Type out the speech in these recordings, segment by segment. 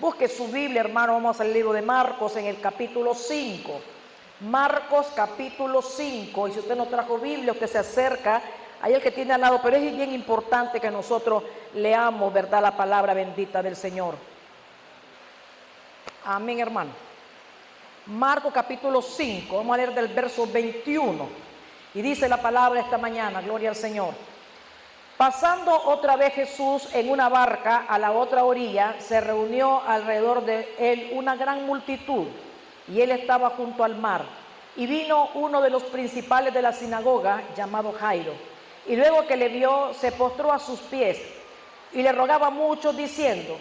Busque su Biblia, hermano, vamos al libro de Marcos en el capítulo 5. Marcos capítulo 5, y si usted no trajo Biblia, usted se acerca, hay el que tiene al lado, pero es bien importante que nosotros leamos, ¿verdad?, la palabra bendita del Señor. Amén, hermano. Marcos capítulo 5, vamos a leer del verso 21, y dice la palabra esta mañana, gloria al Señor. Pasando otra vez Jesús en una barca a la otra orilla, se reunió alrededor de él una gran multitud, y él estaba junto al mar. Y vino uno de los principales de la sinagoga, llamado Jairo, y luego que le vio, se postró a sus pies, y le rogaba mucho, diciendo: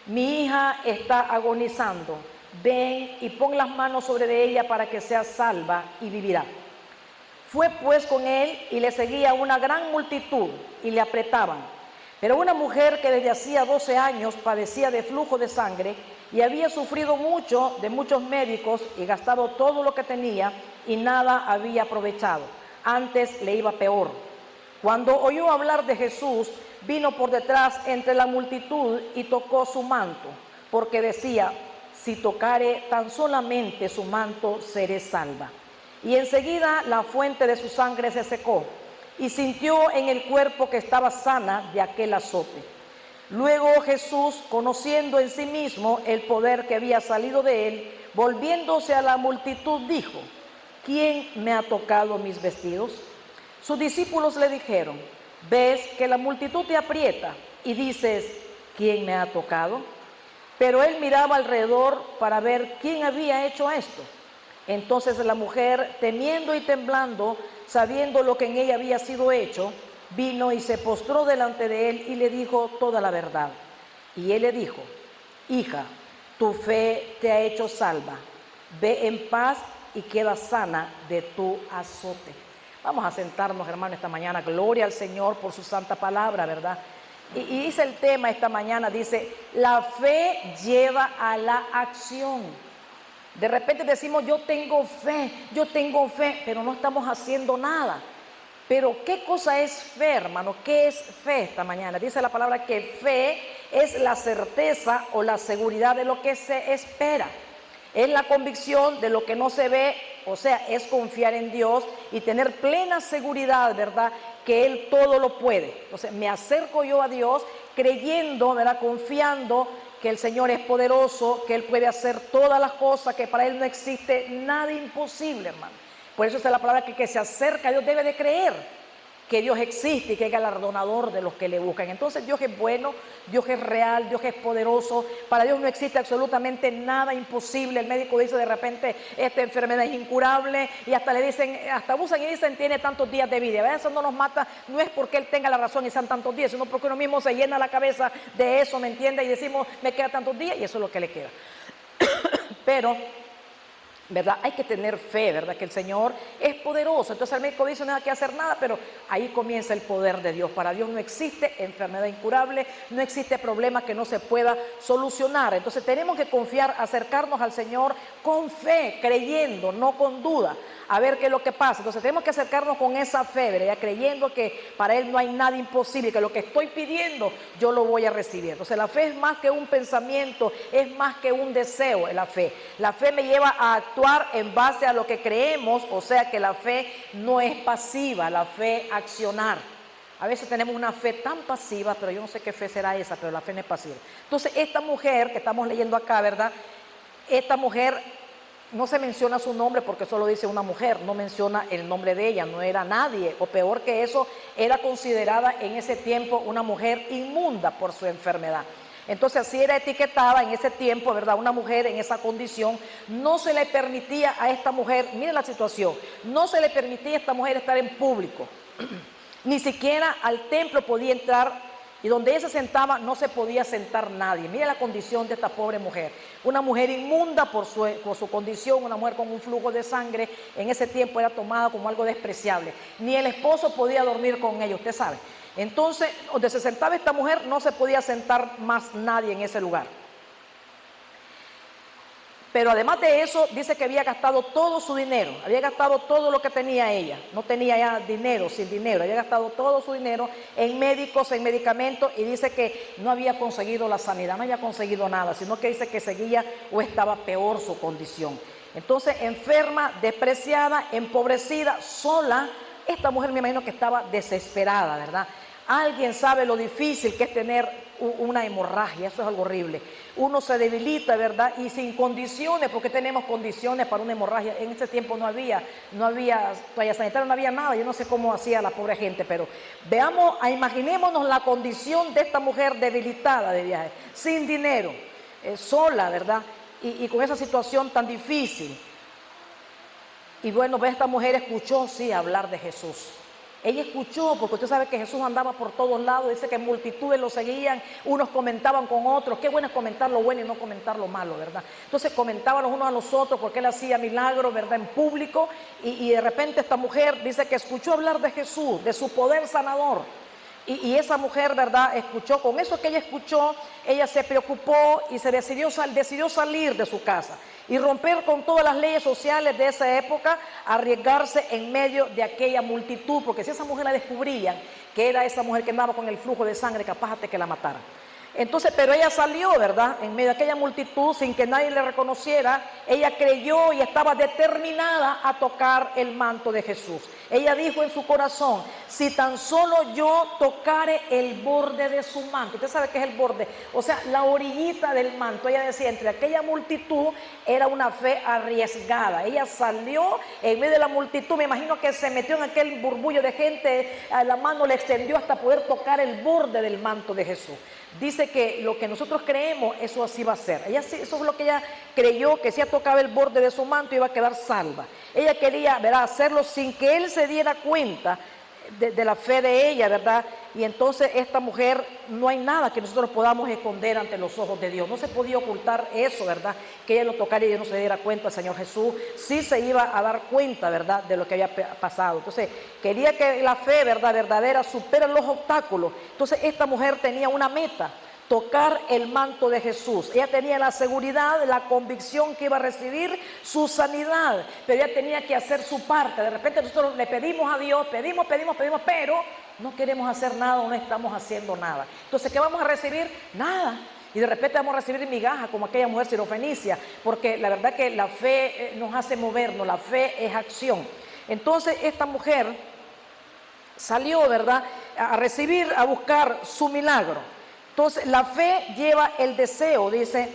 mi hija está agonizando, ven y pon las manos sobre ella para que sea salva y vivirá. Fue pues con él y le seguía una gran multitud y le apretaban. Pero una mujer que desde hacía 12 años padecía de flujo de sangre y había sufrido mucho de muchos médicos y gastado todo lo que tenía y nada había aprovechado, antes le iba peor. Cuando oyó hablar de Jesús, vino por detrás entre la multitud y tocó su manto, porque decía: si tocare tan solamente su manto, seré salva. Y enseguida la fuente de su sangre se secó, y sintió en el cuerpo que estaba sana de aquel azote. Luego Jesús, conociendo en sí mismo el poder que había salido de él, volviéndose a la multitud, dijo: ¿quién me ha tocado mis vestidos? Sus discípulos le dijeron: ves que la multitud te aprieta y dices: ¿quién me ha tocado? Pero él miraba alrededor para ver quién había hecho esto. Entonces la mujer, temiendo y temblando, sabiendo lo que en ella había sido hecho, vino y se postró delante de él y le dijo toda la verdad. Y él le dijo: hija, tu fe te ha hecho salva, ve en paz y queda sana de tu azote. Vamos a sentarnos, hermano, esta mañana. Gloria al Señor por su santa palabra, ¿verdad? Y dice el tema esta mañana, dice: la fe lleva a la acción. De repente decimos: yo tengo fe, pero no estamos haciendo nada. Pero ¿qué cosa es fe, hermano? ¿Qué es fe esta mañana? Dice la palabra que fe es la certeza o la seguridad de lo que se espera. Es la convicción de lo que no se ve, o sea, es confiar en Dios y tener plena seguridad, ¿verdad?, que Él todo lo puede. Entonces me acerco yo a Dios creyendo, ¿verdad?, confiando que el Señor es poderoso, que Él puede hacer todas las cosas, que para Él no existe nada imposible, hermano. Por eso es la palabra que se acerca a Dios debe de creer que Dios existe y que es galardonador de los que le buscan. Entonces Dios es bueno, Dios es real, Dios es poderoso. Para Dios no existe absolutamente nada imposible. El médico dice de repente: esta enfermedad es incurable, y hasta le dicen, hasta abusan y dicen: tiene tantos días de vida. A veces no nos mata, no es porque Él tenga la razón y sean tantos días, sino porque uno mismo se llena la cabeza de eso, ¿me entiende? Y decimos: me queda tantos días, y eso es lo que le queda. Pero, ¿verdad?, hay que tener fe, ¿verdad?, que el Señor es poderoso. Entonces el médico dice: no hay que hacer nada, pero ahí comienza el poder de Dios. Para Dios no existe enfermedad incurable, no existe problema que no se pueda solucionar. Entonces tenemos que confiar, acercarnos al Señor con fe, creyendo, no con duda, a ver qué es lo que pasa. Entonces tenemos que acercarnos con esa fe, ¿verdad?, creyendo que para Él no hay nada imposible, que lo que estoy pidiendo yo lo voy a recibir. Entonces la fe es más que un pensamiento, es más que un deseo. La fe me lleva a actuar en base a lo que creemos, o sea que la fe no es pasiva, la fe accionar. A veces tenemos una fe tan pasiva, pero yo no sé qué fe será esa, pero la fe no es pasiva. Entonces esta mujer que estamos leyendo acá, ¿verdad?, esta mujer no se menciona su nombre porque solo dice una mujer, no menciona el nombre de ella, no era nadie, o peor que eso, era considerada en ese tiempo una mujer inmunda por su enfermedad. Entonces así era etiquetada en ese tiempo, ¿verdad? Una mujer en esa condición, no se le permitía a esta mujer, miren la situación, no se le permitía a esta mujer estar en público, ni siquiera al templo podía entrar, y donde ella se sentaba no se podía sentar nadie. Miren la condición de esta pobre mujer, una mujer inmunda por su condición, una mujer con un flujo de sangre. En ese tiempo era tomada como algo despreciable, ni el esposo podía dormir con ella, usted sabe. Entonces, donde se sentaba esta mujer no se podía sentar más nadie en ese lugar. Pero además de eso, dice que había gastado todo su dinero, había gastado todo lo que tenía ella. No tenía ya dinero, sin dinero, había gastado todo su dinero en médicos, en medicamentos, y dice que no había conseguido la sanidad, no había conseguido nada, sino que dice que seguía o estaba peor su condición. Entonces, enferma, despreciada, empobrecida, sola, esta mujer me imagino que estaba desesperada, ¿verdad? Alguien sabe lo difícil que es tener una hemorragia, eso es algo horrible. Uno se debilita, ¿verdad? Y sin condiciones, porque tenemos condiciones para una hemorragia. En ese tiempo no había toalla sanitaria, no había nada. Yo no sé cómo hacía la pobre gente, pero imaginémonos la condición de esta mujer debilitada de viaje, sin dinero, sola, ¿verdad? Y con esa situación tan difícil. Y bueno, esta mujer escuchó, sí, hablar de Jesús. Ella escuchó, porque usted sabe que Jesús andaba por todos lados, dice que multitudes lo seguían, unos comentaban con otros. Qué bueno es comentar lo bueno y no comentar lo malo, ¿verdad? Entonces comentaban los unos a los otros porque él hacía milagros, ¿verdad?, en público, y de repente esta mujer dice que escuchó hablar de Jesús, de su poder sanador. Y esa mujer, ¿verdad?, escuchó, con eso que ella escuchó, ella se preocupó y decidió salir de su casa y romper con todas las leyes sociales de esa época, arriesgarse en medio de aquella multitud, porque si esa mujer la descubrían, que era esa mujer que andaba con el flujo de sangre, capaz de que la mataran. Entonces, pero ella salió, ¿verdad?, en medio de aquella multitud, sin que nadie le reconociera. Ella creyó y estaba determinada a tocar el manto de Jesús. Ella dijo en su corazón: si tan solo yo tocare el borde de su manto. Usted sabe qué es el borde, o sea, la orillita del manto. Ella decía, entre aquella multitud, era una fe arriesgada. Ella salió en medio de la multitud, me imagino que se metió en aquel burbullo de gente, a la mano le extendió hasta poder tocar el borde del manto de Jesús. Dice que lo que nosotros creemos, eso así va a ser. Eso es lo que ella creyó, que si ella tocaba el borde de su manto iba a quedar salva. Ella quería, ¿verdad?, hacerlo sin que él se diera cuenta de la fe de ella, ¿verdad? Y entonces esta mujer, no hay nada que nosotros podamos esconder ante los ojos de Dios. No se podía ocultar eso, ¿verdad?, que ella lo tocara y ella no se diera cuenta. El Señor Jesús sí se iba a dar cuenta, ¿verdad?, de lo que había pasado. Entonces quería que la fe, ¿verdad?, verdadera supera los obstáculos. Entonces esta mujer tenía una meta: tocar el manto de Jesús. Ella tenía la seguridad, la convicción que iba a recibir su sanidad, pero ella tenía que hacer su parte. De repente nosotros le pedimos a Dios, pedimos, pero no queremos hacer nada o no estamos haciendo nada. Entonces, ¿qué vamos a recibir? Nada. Y de repente vamos a recibir migajas, como aquella mujer sirofenicia, porque la verdad que la fe nos hace movernos, la fe es acción. Entonces esta mujer salió, ¿verdad?, a recibir, a buscar su milagro. Entonces la fe lleva el deseo, dice,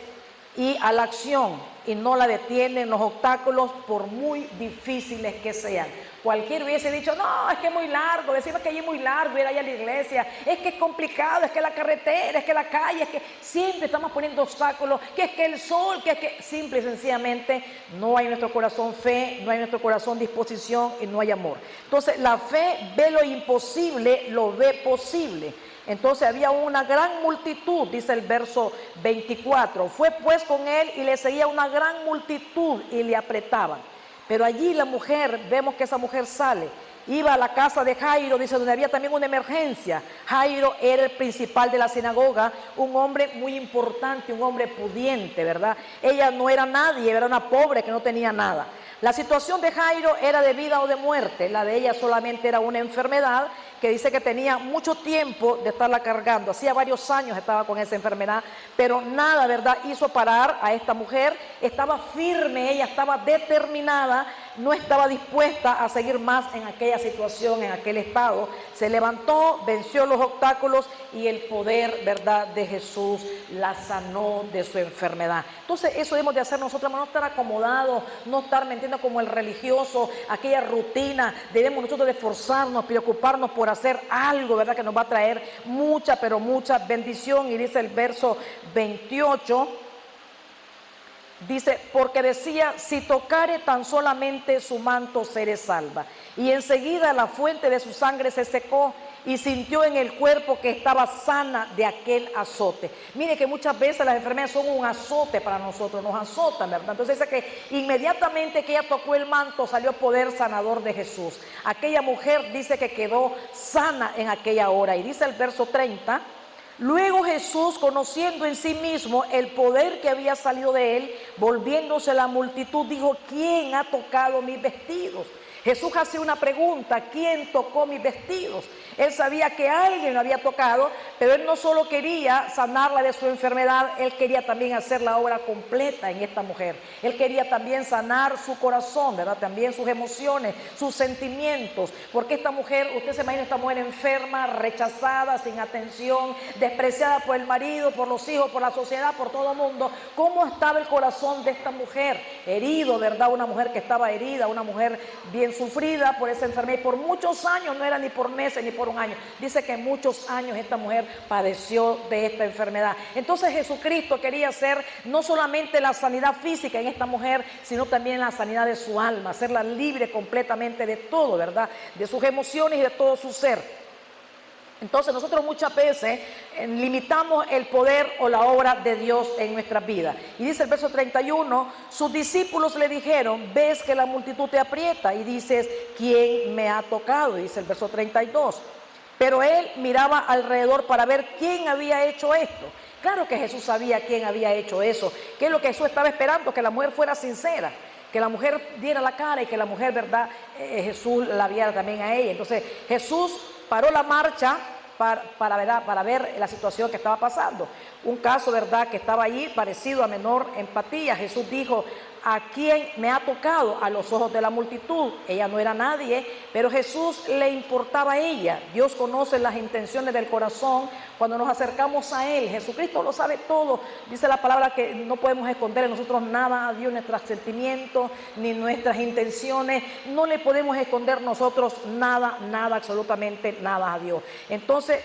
y a la acción, y no la detienen los obstáculos, por muy difíciles que sean. Cualquiera hubiese dicho: no, es que es muy largo, decimos que allí es muy largo ir allá a la iglesia, es que es complicado, es que la carretera, es que la calle, es que siempre estamos poniendo obstáculos, que es que el sol, que es que simple y sencillamente no hay en nuestro corazón fe, no hay en nuestro corazón disposición y no hay amor. Entonces la fe ve lo imposible, lo ve posible. Entonces había una gran multitud, dice el verso 24, fue pues con él y le seguía una gran multitud y le apretaban. Pero allí la mujer, vemos que esa mujer sale, iba a la casa de Jairo, dice, donde había también una emergencia. Jairo era el principal de la sinagoga, un hombre muy importante, un hombre pudiente, ¿verdad? Ella no era nadie, era una pobre que no tenía nada. La situación de Jairo era de vida o de muerte, la de ella solamente era una enfermedad que dice que tenía mucho tiempo de estarla cargando, hacía varios años estaba con esa enfermedad, pero nada, ¿verdad?, hizo parar a esta mujer. Estaba firme, ella estaba determinada, no estaba dispuesta a seguir más en aquella situación, en aquel estado. Se levantó, venció los obstáculos y el poder, ¿verdad?, de Jesús la sanó de su enfermedad. Entonces eso debemos de hacer nosotros, no estar acomodados, no estar mintiendo como el religioso, aquella rutina. Debemos nosotros de esforzarnos, preocuparnos por hacer algo, ¿verdad?, que nos va a traer mucha, pero mucha bendición. Y dice el verso 28, dice, porque decía: si tocare tan solamente su manto, seré salva. Y enseguida la fuente de su sangre se secó y sintió en el cuerpo que estaba sana de aquel azote. Mire que muchas veces las enfermedades son un azote para nosotros, nos azotan, ¿verdad? Entonces dice que inmediatamente que ella tocó el manto salió poder sanador de Jesús. Aquella mujer dice que quedó sana en aquella hora. Y dice el verso 30, Luego Jesús, conociendo en sí mismo el poder que había salido de él, volviéndose a la multitud, dijo: ¿quién ha tocado mis vestidos? Jesús hace una pregunta: ¿quién tocó mis vestidos? Él sabía que alguien lo había tocado, pero él no solo quería sanarla de su enfermedad, él quería también hacer la obra completa en esta mujer. Él quería también sanar su corazón, ¿verdad? También sus emociones, sus sentimientos, porque esta mujer, usted se imagina esta mujer enferma, rechazada, sin atención, despreciada por el marido, por los hijos, por la sociedad, por todo el mundo. ¿Cómo estaba el corazón de esta mujer? Herido, ¿verdad? Una mujer que estaba herida, una mujer bien sufrida por esa enfermedad, y por muchos años, no era ni por meses ni por un año, dice que muchos años esta mujer padeció de esta enfermedad. Entonces Jesucristo quería hacer no solamente la sanidad física en esta mujer, sino también la sanidad de su alma, hacerla libre completamente de todo, ¿verdad? De sus emociones y de todo su ser. Entonces nosotros muchas veces limitamos el poder o la obra de Dios en nuestras vidas. Y dice el verso 31, sus discípulos le dijeron: ves que la multitud te aprieta y dices: ¿quién me ha tocado? Y dice el verso 32, pero él miraba alrededor para ver quién había hecho esto. Claro que Jesús sabía quién había hecho eso. ¿Qué es lo que Jesús estaba esperando? Que la mujer fuera sincera, que la mujer diera la cara y que la mujer, ¿verdad? Jesús la viera también a ella. Entonces Jesús paró la marcha para ver la situación que estaba pasando. Un caso, ¿verdad?, que estaba allí parecido a menor empatía. Jesús dijo: ¿a quién me ha tocado? A los ojos de la multitud. Ella no era nadie, pero Jesús le importaba a ella. Dios conoce las intenciones del corazón cuando nos acercamos a Él. Jesucristo lo sabe todo. Dice la palabra que no podemos esconder en nosotros nada a Dios, nuestros sentimientos ni nuestras intenciones. No le podemos esconder nosotros nada, absolutamente nada a Dios. Entonces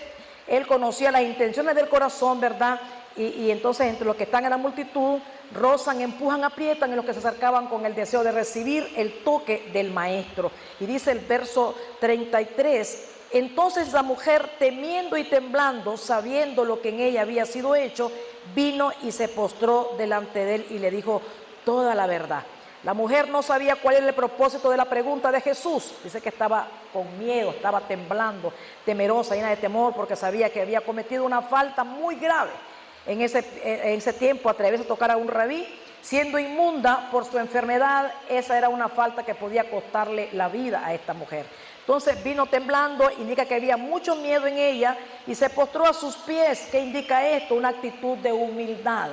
Él conocía las intenciones del corazón, ¿verdad? Y entonces entre los que están en la multitud rozan, empujan, aprietan, en los que se acercaban con el deseo de recibir el toque del maestro. Y dice el verso 33, entonces la mujer, temiendo y temblando, sabiendo lo que en ella había sido hecho, vino y se postró delante de él y le dijo toda la verdad. La mujer no sabía cuál era el propósito de la pregunta de Jesús. Dice que estaba con miedo, estaba temblando, temerosa, llena de temor, porque sabía que había cometido una falta muy grave. En ese tiempo, atreverse a tocar a un rabí, siendo inmunda por su enfermedad, esa era una falta que podía costarle la vida a esta mujer. Entonces vino temblando, indica que había mucho miedo en ella, y se postró a sus pies. ¿Qué indica esto? Una actitud de humildad,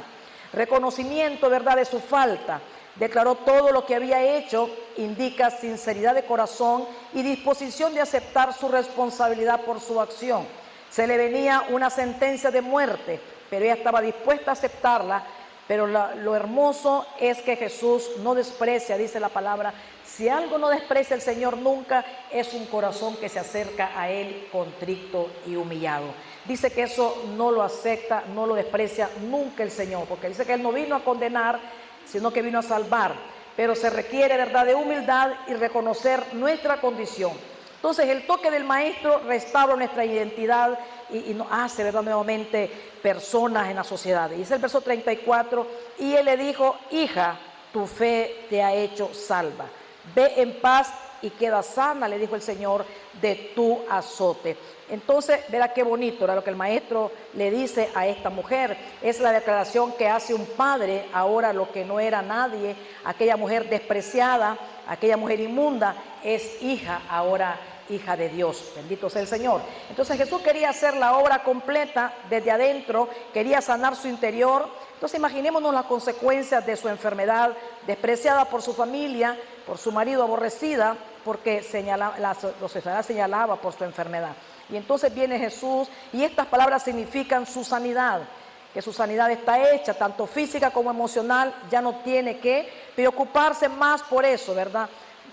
reconocimiento, ¿verdad?, de su falta. Declaró todo lo que había hecho, indica sinceridad de corazón y disposición de aceptar su responsabilidad por su acción. Se le venía una sentencia de muerte, pero ella estaba dispuesta a aceptarla. Pero lo hermoso es que Jesús no desprecia, dice la palabra. Si algo no desprecia el Señor nunca, es un corazón que se acerca a Él contrito y humillado. Dice que eso no lo acepta, no lo desprecia nunca el Señor, porque dice que Él no vino a condenar, sino que vino a salvar. Pero se requiere, ¿verdad?, de humildad y reconocer nuestra condición. Entonces el toque del maestro restaura nuestra identidad y nos hace, ¿verdad?, nuevamente personas en la sociedad. Y dice el verso 34, y él le dijo: hija, tu fe te ha hecho salva. Ve en paz y queda sana, le dijo el Señor, de tu azote. Entonces, verá qué bonito era lo que el maestro le dice a esta mujer. Es la declaración que hace un padre ahora, lo que no era nadie, aquella mujer despreciada, aquella mujer inmunda, es hija ahora, hija de Dios. Bendito sea el Señor. Entonces Jesús quería hacer la obra completa desde adentro, quería sanar su interior. Entonces imaginémonos las consecuencias de su enfermedad, despreciada por su familia, por su marido, aborrecida, porque la sociedad señalaba por su enfermedad. Y entonces viene Jesús, y estas palabras significan su sanidad, que su sanidad está hecha, tanto física como emocional. Ya no tiene que preocuparse más por eso, ¿verdad?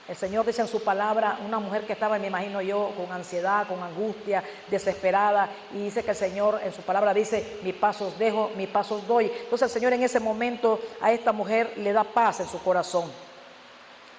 El Señor dice en su palabra, una mujer que estaba, me imagino yo, con ansiedad, con angustia, desesperada, y dice que el Señor en su palabra dice: mi paso os dejo, mi paso os doy. Entonces el Señor en ese momento a esta mujer le da paz en su corazón.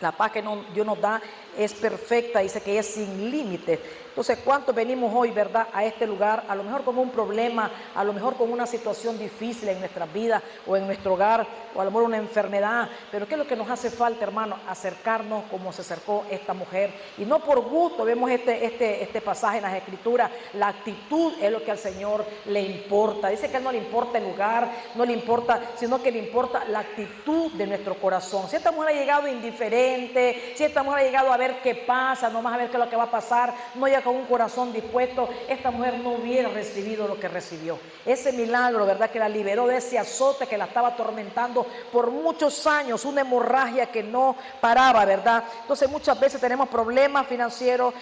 La paz que Dios nos da es perfecta, dice que es sin límite. Entonces, ¿cuántos venimos hoy, verdad, a este lugar? A lo mejor con un problema, a lo mejor con una situación difícil en nuestras vidas o en nuestro hogar, o a lo mejor una enfermedad. Pero ¿qué es lo que nos hace falta, hermano? Acercarnos como se acercó esta mujer. Y no por gusto, vemos este pasaje en las Escrituras. La actitud es lo que al Señor le importa. Dice que a Él no le importa el lugar, no le importa, sino que le importa la actitud de nuestro corazón. Si esta mujer ha llegado indiferente, si esta mujer ha llegado a ver qué pasa, nomás a ver qué es lo que va a pasar, no llega con un corazón dispuesto, esta mujer no hubiera recibido lo que recibió. Ese milagro, ¿verdad?, que la liberó de ese azote que la estaba atormentando por muchos años, una hemorragia que no paraba, ¿verdad? Entonces muchas veces tenemos problemas financieros,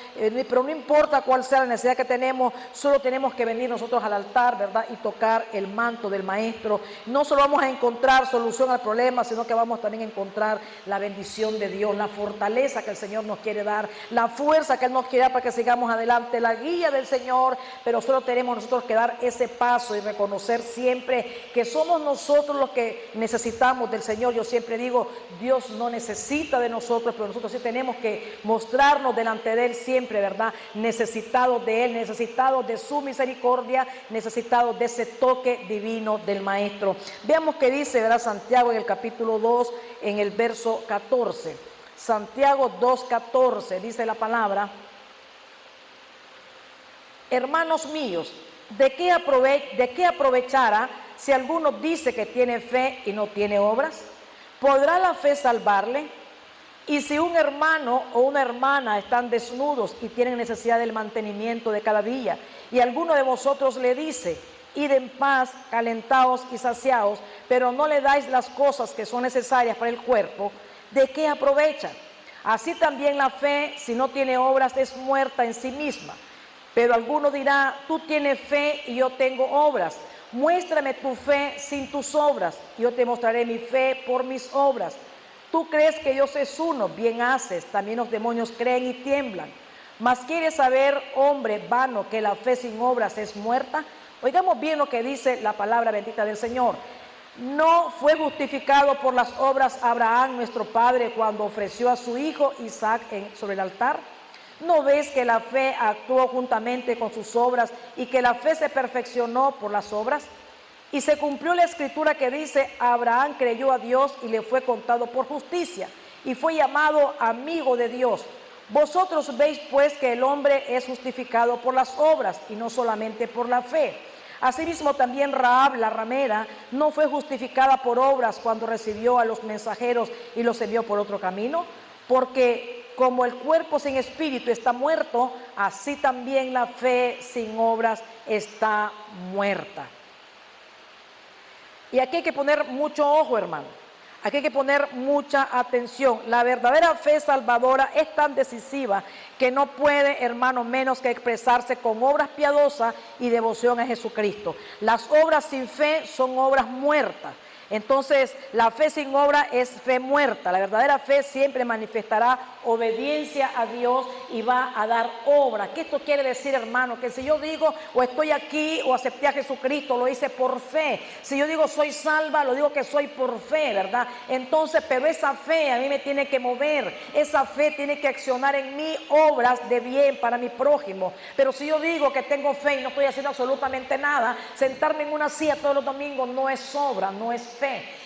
pero no importa cuál sea la necesidad que tenemos, solo tenemos que venir nosotros al altar, ¿verdad?, y tocar el manto del Maestro. No solo vamos a encontrar solución al problema, sino que vamos también a encontrar la bendición de Dios, la fortaleza que el Señor nos quiere dar, la fuerza que Él nos quiere dar para que sigamos adelante, la guía del Señor. Pero solo tenemos nosotros que dar ese paso y reconocer siempre que somos nosotros los que necesitamos del Señor. Yo siempre digo, Dios no necesita de nosotros, pero nosotros sí tenemos que mostrarnos delante de Él siempre, ¿verdad?, necesitados de Él, necesitados de su misericordia, necesitados de ese toque divino del Maestro. Veamos qué dice, ¿verdad?, Santiago en el capítulo 2, en el verso 14. Santiago 2:14 dice la palabra: hermanos míos, ¿de qué aprovechará si alguno dice que tiene fe y no tiene obras? ¿Podrá la fe salvarle? Y si un hermano o una hermana están desnudos y tienen necesidad del mantenimiento de cada día, y alguno de vosotros le dice: id en paz, calentaos y saciaos, pero no le dais las cosas que son necesarias para el cuerpo, ¿de qué aprovecha? Así también la fe, si no tiene obras, es muerta en sí misma. Pero alguno dirá: tú tienes fe y yo tengo obras. Muéstrame tu fe sin tus obras, y yo te mostraré mi fe por mis obras. Tú crees que Dios es uno, bien haces, también los demonios creen y tiemblan. Mas ¿quieres saber, hombre vano, que la fe sin obras es muerta? Oigamos bien lo que dice la palabra bendita del Señor. ¿No fue justificado por las obras Abraham, nuestro padre, cuando ofreció a su hijo Isaac sobre el altar? ¿No ves que la fe actuó juntamente con sus obras y que la fe se perfeccionó por las obras? Y se cumplió la escritura que dice: Abraham creyó a Dios y le fue contado por justicia, y fue llamado amigo de Dios. Vosotros veis pues que el hombre es justificado por las obras y no solamente por la fe. Asimismo también Rahab, la ramera, no fue justificada por obras cuando recibió a los mensajeros y los envió por otro camino, porque como el cuerpo sin espíritu está muerto, así también la fe sin obras está muerta. Y aquí hay que poner mucho ojo, hermano. Aquí hay que poner mucha atención. La verdadera fe salvadora es tan decisiva que no puede, hermano, menos que expresarse con obras piadosas y devoción a Jesucristo. Las obras sin fe son obras muertas. Entonces, la fe sin obra es fe muerta. La verdadera fe siempre manifestará obediencia a Dios y va a dar obra. ¿Qué esto quiere decir, hermano? Que si yo digo o estoy aquí o acepté a Jesucristo, lo hice por fe. Si yo digo soy salva, lo digo que soy por fe, ¿verdad? Entonces, pero esa fe a mí me tiene que mover. Esa fe tiene que accionar en mí obras de bien para mi prójimo. Pero si yo digo que tengo fe y no estoy haciendo absolutamente nada, sentarme en una silla todos los domingos no es obra, no es fe.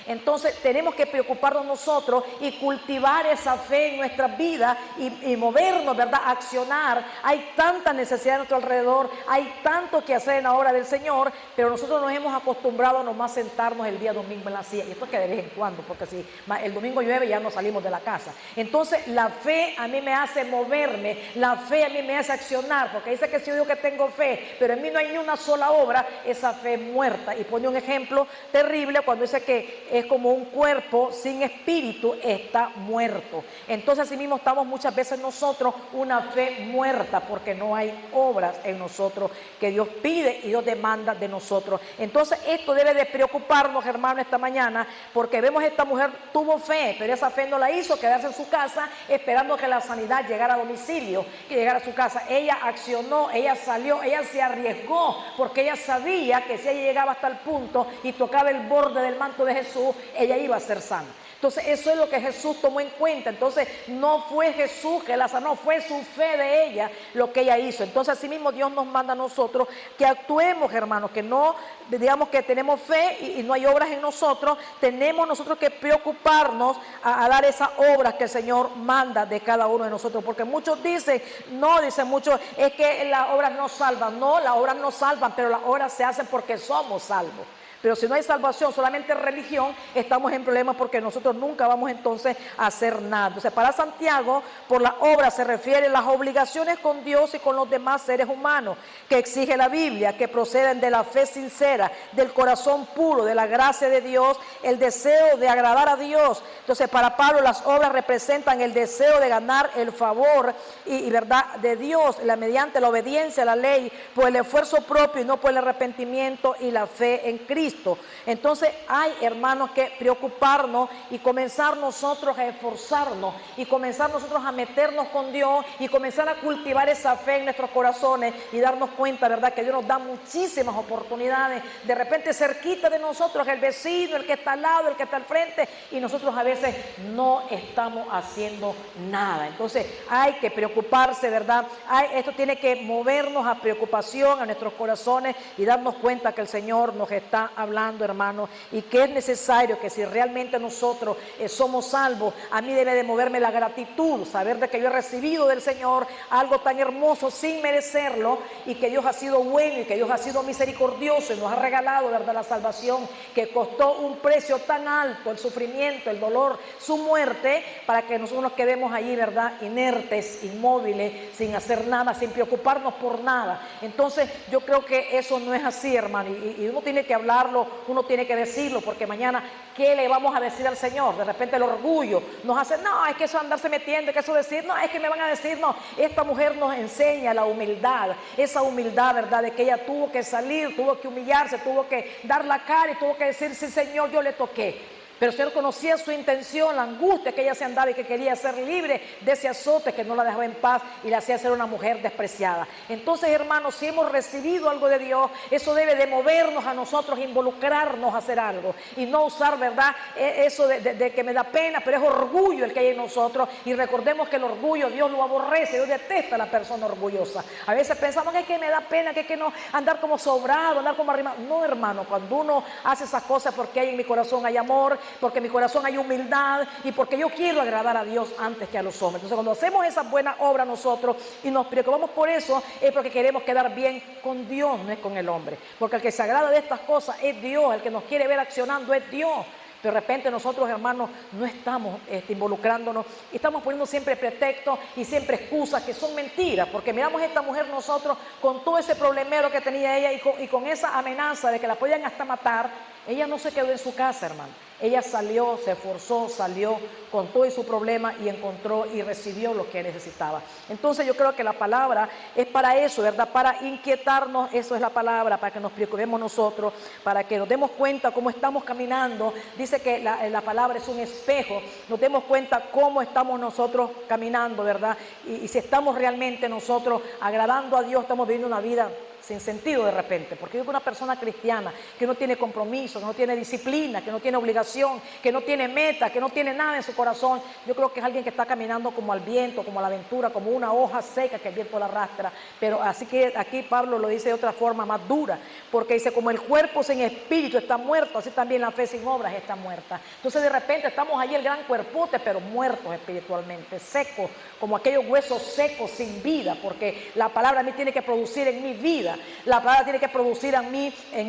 Entonces tenemos que preocuparnos nosotros y cultivar esa fe en nuestras vidas y movernos, ¿verdad? Accionar. Hay tanta necesidad a nuestro alrededor, hay tanto que hacer en la obra del Señor, pero nosotros nos hemos acostumbrado a nomás sentarnos el día domingo en la silla, y esto es que de vez en cuando, porque si el domingo llueve ya no salimos de la casa. Entonces la fe a mí me hace moverme, la fe a mí me hace accionar, porque dice que si yo digo que tengo fe, pero en mí no hay ni una sola obra, esa fe es muerta. Y pone un ejemplo terrible cuando dice que es como un cuerpo sin espíritu, está muerto. Entonces así mismo estamos muchas veces nosotros, una fe muerta, porque no hay obras en nosotros que Dios pide y Dios demanda de nosotros. Entonces esto debe de preocuparnos, hermano, esta mañana, porque vemos esta mujer tuvo fe, pero esa fe no la hizo quedarse en su casa esperando que la sanidad llegara a domicilio, que llegara a su casa. Ella accionó, ella salió, ella se arriesgó, porque ella sabía que si ella llegaba hasta el punto y tocaba el borde del manto de Jesús, ella iba a ser sana. Entonces eso es lo que Jesús tomó en cuenta. Entonces no fue Jesús que la sanó, fue su fe de ella lo que ella hizo. Entonces así mismo Dios nos manda a nosotros que actuemos, hermanos, que no digamos que tenemos fe y no hay obras en nosotros. Tenemos nosotros que preocuparnos a dar esas obras que el Señor manda de cada uno de nosotros, porque muchos dicen, no, dicen muchos, es que las obras no salvan. No, las obras no salvan, pero las obras se hacen porque somos salvos. Pero si no hay salvación, solamente religión, estamos en problemas porque nosotros nunca vamos entonces a hacer nada. Entonces, para Santiago, por la obra se refiere a las obligaciones con Dios y con los demás seres humanos que exige la Biblia, que proceden de la fe sincera, del corazón puro, de la gracia de Dios, el deseo de agradar a Dios. Entonces, para Pablo, las obras representan el deseo de ganar el favor y verdad de Dios, mediante la obediencia a la ley, por el esfuerzo propio y no por el arrepentimiento y la fe en Cristo. Entonces hay, hermanos, que preocuparnos y comenzar nosotros a esforzarnos y comenzar nosotros a meternos con Dios y comenzar a cultivar esa fe en nuestros corazones y darnos cuenta, ¿verdad?, que Dios nos da muchísimas oportunidades. De repente cerquita de nosotros, el vecino, el que está al lado, el que está al frente, y nosotros a veces no estamos haciendo nada. Entonces hay que preocuparse, ¿verdad? Esto tiene que movernos a preocupación a nuestros corazones y darnos cuenta que el Señor nos está hablando, hermano, y que es necesario que si realmente nosotros somos salvos, a mí debe de moverme la gratitud, saber de que yo he recibido del Señor algo tan hermoso sin merecerlo, y que Dios ha sido bueno y que Dios ha sido misericordioso y nos ha regalado, ¿verdad?, la salvación, que costó un precio tan alto, el sufrimiento, el dolor, su muerte, para que nosotros nos quedemos allí, ¿verdad?, inertes, inmóviles, sin hacer nada, sin preocuparnos por nada. Entonces yo creo que eso no es así, hermano, y uno tiene que hablarlo, uno tiene que decirlo, porque mañana, ¿qué le vamos a decir al Señor? De repente el orgullo nos hace, no, es que eso andarse metiendo, es que eso decir, no, es que me van a decir, no. Esta mujer nos enseña la humildad, esa humildad, ¿verdad?, de que ella tuvo que salir, tuvo que humillarse, tuvo que dar la cara y tuvo que decir, sí, Señor, yo le toqué. Pero el Señor conocía su intención, la angustia que ella se andaba y que quería ser libre de ese azote que no la dejaba en paz y la hacía ser una mujer despreciada. Entonces, hermanos, si hemos recibido algo de Dios, eso debe de movernos a nosotros, involucrarnos a hacer algo y no usar, ¿verdad?, eso de que me da pena, pero es orgullo el que hay en nosotros. Y recordemos que el orgullo Dios lo aborrece, Dios detesta a la persona orgullosa. A veces pensamos que es que me da pena, que es que no andar como sobrado, andar como arrimado. No, hermano, cuando uno hace esas cosas porque hay en mi corazón hay amor, porque en mi corazón hay humildad y porque yo quiero agradar a Dios antes que a los hombres. Entonces cuando hacemos esas buenas obras nosotros y nos preocupamos por eso, es porque queremos quedar bien con Dios, no es con el hombre, porque el que se agrada de estas cosas es Dios, el que nos quiere ver accionando es Dios. De repente nosotros, hermanos, no estamos involucrándonos y estamos poniendo siempre pretextos y siempre excusas que son mentiras, porque miramos a esta mujer nosotros con todo ese problemero que tenía ella y con esa amenaza de que la podían hasta matar. Ella no se quedó en su casa, hermano. Ella salió, se esforzó, salió con todo su problema y encontró y recibió lo que necesitaba. Entonces yo creo que la palabra es para eso, ¿verdad? Para inquietarnos, eso es la palabra, para que nos preocupemos nosotros, para que nos demos cuenta cómo estamos caminando. Dice que la palabra es un espejo, nos demos cuenta cómo estamos nosotros caminando, ¿verdad? Y si estamos realmente nosotros agradando a Dios, estamos viviendo una vida sin sentido de repente, porque yo soy una persona cristiana que no tiene compromiso, que no tiene disciplina, que no tiene obligación, que no tiene meta, que no tiene nada en su corazón. Yo creo que es alguien que está caminando como al viento, como a la aventura, como una hoja seca que el viento la arrastra. Pero así que aquí Pablo lo dice de otra forma más dura, porque dice, como el cuerpo sin espíritu está muerto, así también la fe sin obras está muerta. Entonces de repente estamos allí el gran cuerpote, pero muertos espiritualmente, secos, como aquellos huesos secos sin vida, porque la palabra a mí tiene que producir en mi vida. La palabra tiene que producir en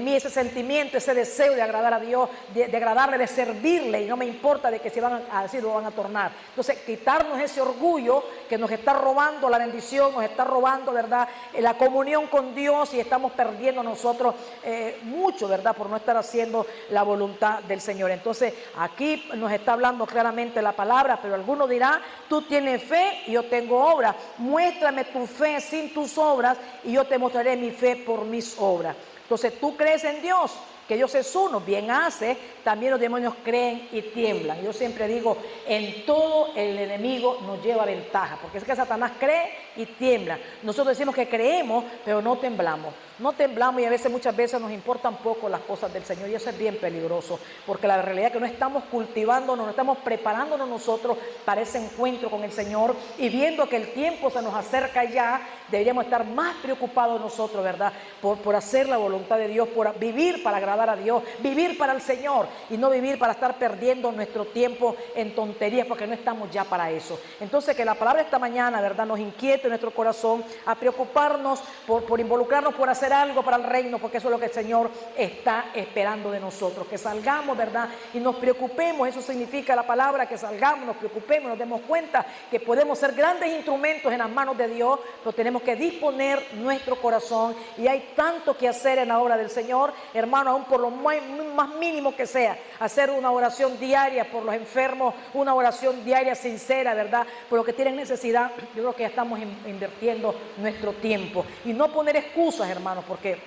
mí ese sentimiento, ese deseo de agradar a Dios, de agradarle, de servirle, y no me importa de que si van a decir o van a tornar. Entonces, quitarnos ese orgullo que nos está robando la bendición, nos está robando, ¿verdad?, la comunión con Dios, y estamos perdiendo nosotros mucho, ¿verdad?, por no estar haciendo la voluntad del Señor. Entonces, aquí nos está hablando claramente la palabra, pero alguno dirá, tú tienes fe y yo tengo obras. Muéstrame tu fe sin tus obras y yo te mostraré mi fe por mis obras. Entonces, tú crees en Dios, que Dios es uno, bien hace, también los demonios creen y tiemblan. Yo siempre digo, en todo el enemigo nos lleva ventaja, porque es que Satanás cree y tiembla. Nosotros decimos que creemos, pero no temblamos. No temblamos, y a veces, muchas veces nos importan poco las cosas del Señor, y eso es bien peligroso, porque la realidad es que no estamos cultivándonos, no estamos preparándonos nosotros para ese encuentro con el Señor, y viendo que el tiempo se nos acerca ya, deberíamos estar más preocupados nosotros, ¿verdad? Por hacer la voluntad de Dios, por vivir para agradar a Dios, vivir para el Señor, y no vivir para estar perdiendo nuestro tiempo en tonterías, porque no estamos ya para eso. Entonces, que la palabra esta mañana, ¿verdad?, nos inquiete en nuestro corazón a preocuparnos por involucrarnos, por hacer algo para el reino, porque eso es lo que el Señor está esperando de nosotros, que salgamos, ¿verdad?, y nos preocupemos. Eso significa la palabra, que salgamos, nos preocupemos, nos demos cuenta que podemos ser grandes instrumentos en las manos de Dios, pero tenemos que disponer nuestro corazón, y hay tanto que hacer en la obra del Señor, hermano, aún por lo más mínimo que sea, hacer una oración diaria por los enfermos, una oración diaria sincera, ¿verdad?, por los que tienen necesidad. Yo creo que ya estamos invirtiendo nuestro tiempo, y no poner excusas, hermanos, porque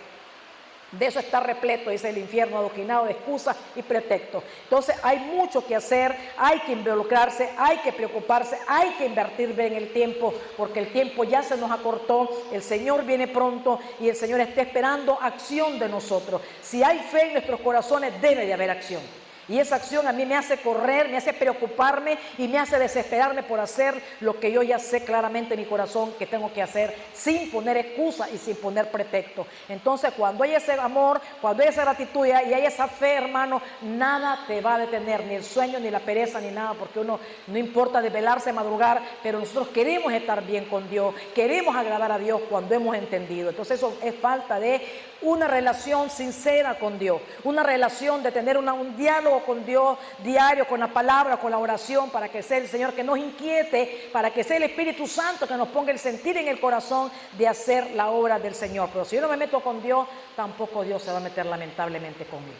de eso está repleto, dice el infierno, adoquinado de excusas y pretextos. Entonces hay mucho que hacer, hay que involucrarse, hay que preocuparse, hay que invertir bien el tiempo, porque el tiempo ya se nos acortó, el Señor viene pronto y el Señor está esperando acción de nosotros. Si hay fe en nuestros corazones, debe de haber acción. Y esa acción a mí me hace correr, me hace preocuparme y me hace desesperarme por hacer lo que yo ya sé claramente en mi corazón que tengo que hacer, sin poner excusas y sin poner pretextos. Entonces, cuando hay ese amor, cuando hay esa gratitud y hay esa fe, hermano, nada te va a detener, ni el sueño, ni la pereza, ni nada, porque uno no importa desvelarse, madrugar, pero nosotros queremos estar bien con Dios, queremos agradar a Dios cuando hemos entendido. Entonces, eso es falta de una relación sincera con Dios, una relación de tener un diálogo con Dios diario, con la palabra, con la oración, para que sea el Señor que nos inquiete, para que sea el Espíritu Santo que nos ponga el sentir en el corazón de hacer la obra del Señor. Pero si yo no me meto con Dios, tampoco Dios se va a meter lamentablemente conmigo.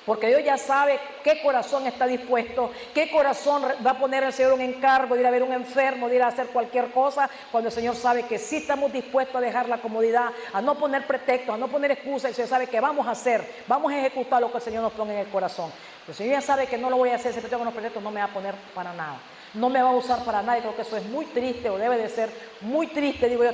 Porque Dios ya sabe qué corazón está dispuesto, qué corazón va a poner el Señor un encargo de ir a ver un enfermo, de ir a hacer cualquier cosa, cuando el Señor sabe que sí estamos dispuestos a dejar la comodidad, a no poner pretextos, a no poner excusas. El Señor sabe que vamos a hacer, vamos a ejecutar lo que el Señor nos pone en el corazón. El Señor ya sabe que no lo voy a hacer, si tengo unos pretextos, no me va a poner para nada. No me va a usar para nada, y creo que eso es muy triste, o debe de ser muy triste, digo yo,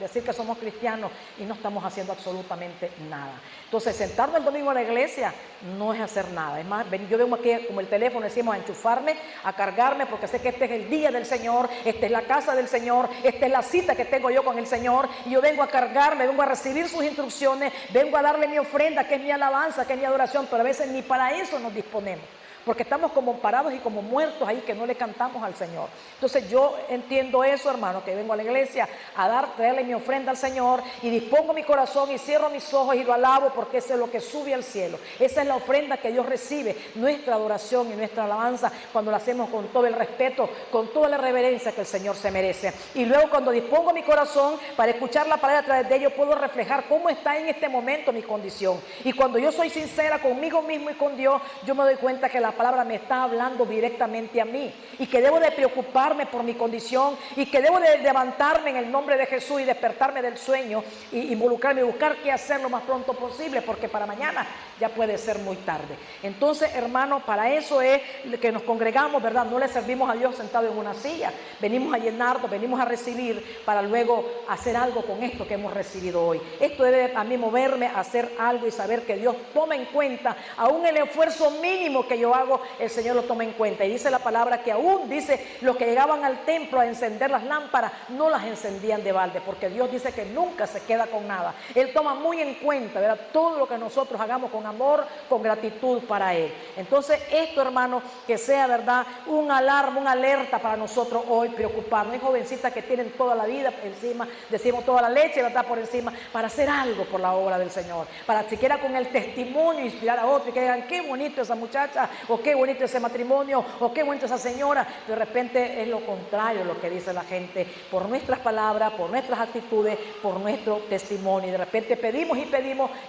decir que somos cristianos y no estamos haciendo absolutamente nada. Entonces, sentarme el domingo a la iglesia no es hacer nada. Es más, yo vengo aquí como el teléfono, decimos, a enchufarme, a cargarme, porque sé que este es el día del Señor, esta es la casa del Señor, esta es la cita que tengo yo con el Señor, y yo vengo a cargarme, vengo a recibir sus instrucciones, vengo a darle mi ofrenda, que es mi alabanza, que es mi adoración, pero a veces ni para eso nos disponemos, porque estamos como parados y como muertos ahí, que no le cantamos al Señor. Entonces yo entiendo eso, hermano, que vengo a la iglesia a traerle mi ofrenda al Señor, y dispongo mi corazón y cierro mis ojos y lo alabo, porque eso es lo que sube al cielo. Esa es la ofrenda que Dios recibe, nuestra adoración y nuestra alabanza, cuando la hacemos con todo el respeto, con toda la reverencia que el Señor se merece. Y luego, cuando dispongo mi corazón para escuchar la palabra a través de ello, puedo reflejar cómo está en este momento mi condición. Y cuando yo soy sincera conmigo mismo y con Dios, yo me doy cuenta que la palabra me está hablando directamente a mí, y que debo de preocuparme por mi condición, y que debo de levantarme en el nombre de Jesús y despertarme del sueño y involucrarme y buscar qué hacer lo más pronto posible, porque para mañana ya puede ser muy tarde. Entonces, hermano, para eso es que nos congregamos, ¿verdad? No le servimos a Dios sentado en una silla, venimos a llenarnos, venimos a recibir, para luego hacer algo con esto que hemos recibido hoy. Esto debe a mí moverme a hacer algo y saber que Dios toma en cuenta, aún el esfuerzo mínimo que yo hago, el Señor lo toma en cuenta. Y dice la palabra que aún, dice, los que llegaban al templo a encender las lámparas no las encendían de balde, porque Dios dice que nunca se queda con nada. Él toma muy en cuenta, ¿verdad?, todo lo que nosotros hagamos con amor, con gratitud para Él. Entonces esto, hermano, que sea, ¿verdad?, un alarma, una alerta para nosotros hoy, preocuparnos. Hay jovencitas que tienen toda la vida encima, decimos toda la leche, ¿verdad?, por encima, para hacer algo por la obra del Señor, para siquiera con el testimonio inspirar a otros y que digan, qué bonito esa muchacha, o qué bonito ese matrimonio, o qué bonito esa señora. De repente es lo contrario lo que dice la gente, por nuestras palabras, por nuestras actitudes, por nuestro testimonio. Y de repente pedimos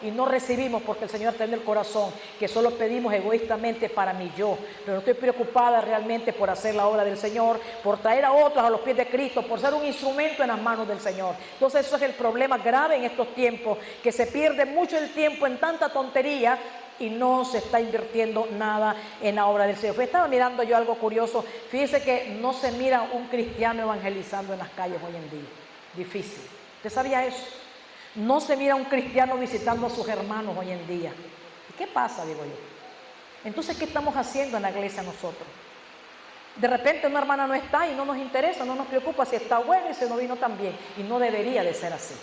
y no recibimos, porque el Señor tiene el corazón que solo pedimos egoístamente para mí yo, pero no estoy preocupada realmente por hacer la obra del Señor, por traer a otros a los pies de Cristo, por ser un instrumento en las manos del Señor. Entonces eso es el problema grave en estos tiempos, que se pierde mucho el tiempo en tanta tontería, y no se está invirtiendo nada en la obra del Señor. Estaba mirando yo algo curioso. Fíjese que no se mira un cristiano evangelizando en las calles hoy en día. Difícil. ¿Usted sabía eso? No se mira un cristiano visitando a sus hermanos hoy en día. ¿Y qué pasa, digo yo? Entonces, ¿qué estamos haciendo en la iglesia nosotros? De repente una hermana no está y no nos interesa, no nos preocupa si está bueno y si no vino tan bien. Y no debería de ser así.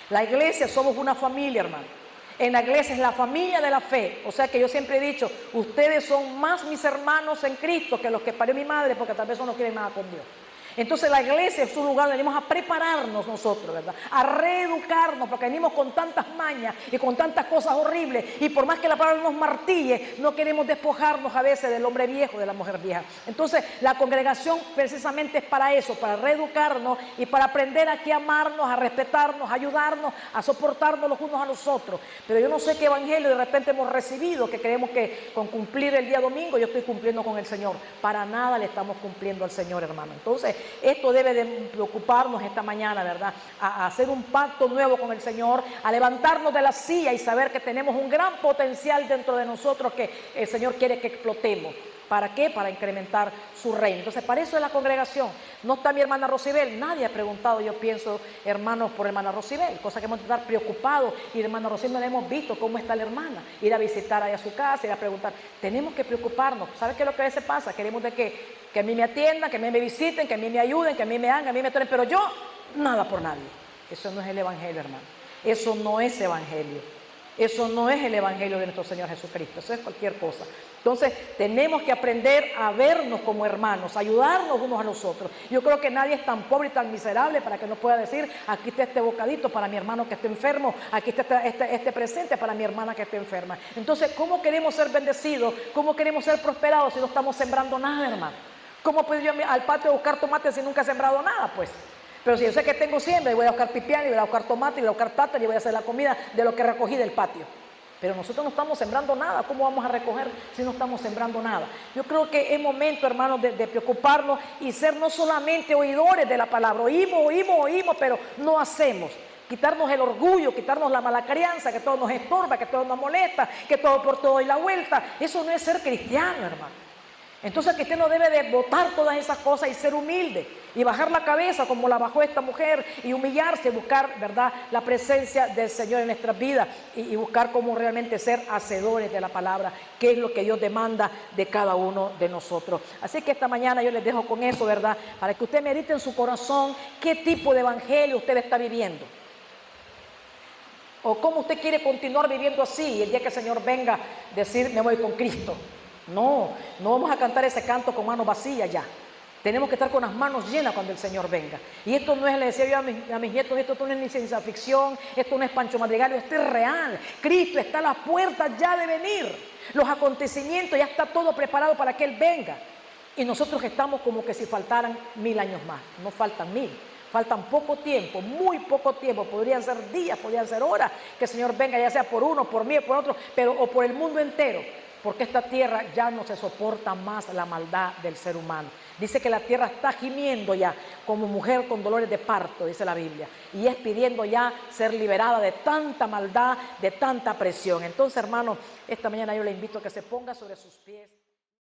La iglesia somos una familia, hermano. En la iglesia es la familia de la fe. O sea que yo siempre he dicho, ustedes son más mis hermanos en Cristo que los que parió mi madre, porque tal vez no quieren nada con Dios. Entonces la iglesia es un lugar donde venimos a prepararnos nosotros, ¿verdad? A reeducarnos, porque venimos con tantas mañas y con tantas cosas horribles, y por más que la palabra nos martille, no queremos despojarnos a veces del hombre viejo, de la mujer vieja. Entonces la congregación precisamente es para eso, para reeducarnos y para aprender aquí a amarnos, a respetarnos, a ayudarnos, a soportarnos los unos a los otros. Pero yo no sé qué evangelio de repente hemos recibido, que creemos que con cumplir el día domingo yo estoy cumpliendo con el Señor. Para nada le estamos cumpliendo al Señor, hermano. Entonces esto debe de preocuparnos esta mañana, ¿verdad? A hacer un pacto nuevo con el Señor, a levantarnos de la silla y saber que tenemos un gran potencial dentro de nosotros que el Señor quiere que explotemos. ¿Para qué? Para incrementar su reino. Entonces, para eso es la congregación. No está mi hermana Rosibel. Nadie ha preguntado, yo pienso, hermanos, por hermana Rosibel. Cosa que hemos de estar preocupados. Y hermana Rosibel no le hemos visto cómo está la hermana. Ir a visitar allá a su casa, ir a preguntar. Tenemos que preocuparnos. ¿Sabe qué es lo que a veces pasa? Queremos de que a mí me atiendan, que a mí me visiten, que a mí me ayuden, que a mí me hagan, que a mí me traen. Pero yo, nada por nadie. Eso no es el evangelio, hermano. Eso no es evangelio. Eso no es el evangelio de nuestro Señor Jesucristo. Eso es cualquier cosa. Entonces tenemos que aprender a vernos como hermanos, a ayudarnos unos a los otros. Yo creo que nadie es tan pobre y tan miserable para que no pueda decir, aquí está este bocadito para mi hermano que esté enfermo, aquí está este presente para mi hermana que esté enferma. Entonces, ¿cómo queremos ser bendecidos? ¿Cómo queremos ser prosperados si no estamos sembrando nada, hermano? ¿Cómo puedo yo al patio a buscar tomates si nunca he sembrado nada? Pues, pero si yo sé que tengo siembra y voy a buscar pipián y voy a buscar tomate y voy a buscar plátano y voy a hacer la comida de lo que recogí del patio. Pero nosotros no estamos sembrando nada. ¿Cómo vamos a recoger si no estamos sembrando nada? Yo creo que es momento, hermanos, de preocuparnos y ser no solamente oidores de la palabra. Oímos, pero no hacemos. Quitarnos el orgullo, quitarnos la mala crianza, que todo nos estorba, que todo nos molesta, que todo por todo y la vuelta. Eso no es ser cristiano, hermano. Entonces el cristiano debe de botar todas esas cosas y ser humilde y bajar la cabeza como la bajó esta mujer y humillarse, buscar, ¿verdad?, la presencia del Señor en nuestras vidas y buscar cómo realmente ser hacedores de la palabra, que es lo que Dios demanda de cada uno de nosotros. Así que esta mañana yo les dejo con eso, ¿verdad?, para que usted medite en su corazón qué tipo de evangelio usted está viviendo. O cómo usted quiere continuar viviendo así y el día que el Señor venga decir, me voy con Cristo. No vamos a cantar ese canto con manos vacías ya. Tenemos que estar con las manos llenas cuando el Señor venga. Y esto no es, le decía yo a mis nietos, esto no es ni ciencia ficción, esto no es Pancho Madrigal, esto es real. Cristo está a las puertas ya de venir. Los acontecimientos, ya está todo preparado para que Él venga. Y nosotros estamos como que si faltaran 1000 años más. No faltan 1000. Faltan poco tiempo, muy poco tiempo. Podrían ser días, podrían ser horas que el Señor venga, ya sea por uno, por mí, por otro, o por el mundo entero. Porque esta tierra ya no se soporta más la maldad del ser humano. Dice que la tierra está gimiendo ya como mujer con dolores de parto, dice la Biblia. Y es pidiendo ya ser liberada de tanta maldad, de tanta presión. Entonces, hermano, esta mañana yo le invito a que se ponga sobre sus pies.